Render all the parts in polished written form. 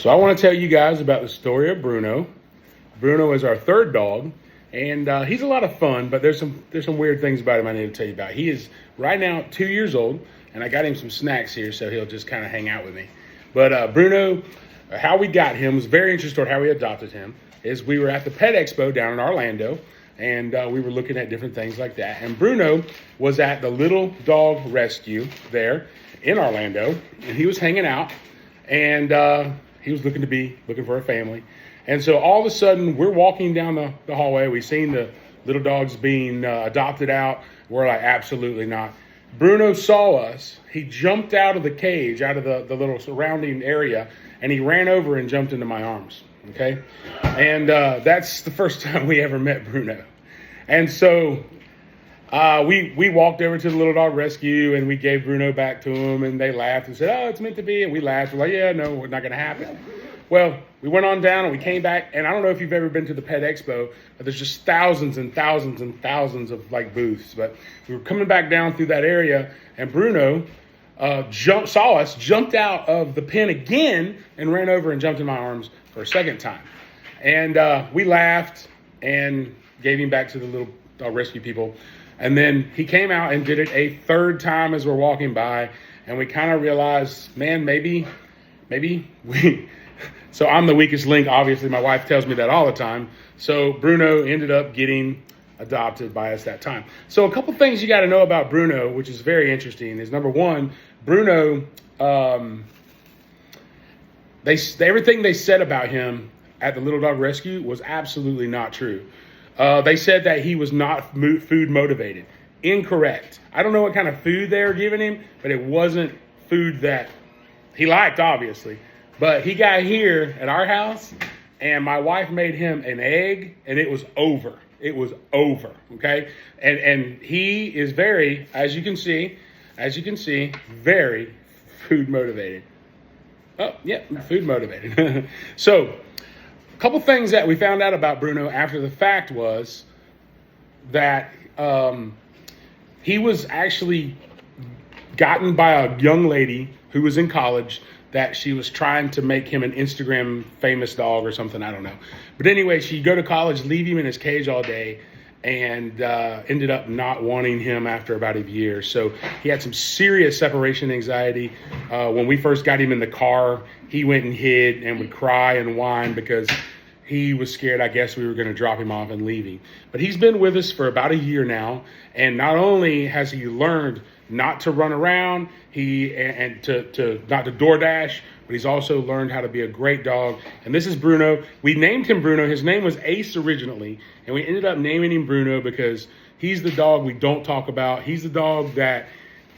So I want to tell you guys about the story of Bruno. Bruno is our third dog, and he's a lot of fun, but there's some weird things about him I need to tell you about. He is right now 2 years old, and I got him some snacks here, so he'll just kind of hang out with me. But Bruno, how we got him was very interesting. How we adopted him is we were at the Pet Expo down in Orlando, and we were looking at different things like that. And Bruno was at the Little Dog Rescue there in Orlando, and he was hanging out, and he was looking for a family. And so all of a sudden, we're walking down the hallway. We've seen the little dogs being adopted out. We're like, absolutely not. Bruno saw us. He jumped out of the cage, out of the little surrounding area, and he ran over and jumped into my arms. Okay? And that's the first time we ever met Bruno. And so we walked over to the Little Dog Rescue, and we gave Bruno back to him, and they laughed and said, oh, it's meant to be. And we laughed. We're like, yeah, no, it's not going to happen. Well, we went on down, and we came back, and I don't know if you've ever been to the Pet Expo, but there's just thousands and thousands and thousands of booths. But we were coming back down through that area, and Bruno saw us, jumped out of the pen again, and ran over and jumped in my arms for a second time. And we laughed and gave him back to the Little Dog Rescue people. And then he came out and did it a third time as we're walking by. And we kind of realized, man, maybe we... So I'm the weakest link. Obviously, my wife tells me that all the time. So Bruno ended up getting adopted by us that time. So a couple things you got to know about Bruno, which is very interesting, is number one, Bruno, everything they said about him at the Little Dog Rescue was absolutely not true. They said that he was not food motivated. Incorrect. I don't know what kind of food they were giving him, but it wasn't food that he liked, obviously. But he got here at our house, and my wife made him an egg, and it was over. It was over, okay? And he is very, as you can see, very food motivated. Oh, yeah, food motivated. So, a couple things that we found out about Bruno after the fact was that he was actually gotten by a young lady who was in college that she was trying to make him an Instagram famous dog or something. I don't know. But anyway, she'd go to college, leave him in his cage all day, and ended up not wanting him after about a year. So he had some serious separation anxiety. When we first got him in the car, he went and hid and would cry and whine because he was scared, I guess, we were going to drop him off and leave him. But he's been with us for about a year now. And not only has he learned not to run around, and to not to DoorDash, but he's also learned how to be a great dog. And this is Bruno. We named him Bruno. His name was Ace originally, and we ended up naming him Bruno because he's the dog we don't talk about. He's the dog that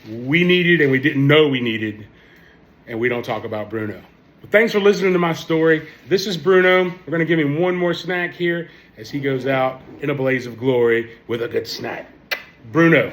we needed and we didn't know we needed, and we don't talk about Bruno. But thanks for listening to my story. This is Bruno. We're going to give him one more snack here as he goes out in a blaze of glory with a good snack. Bruno.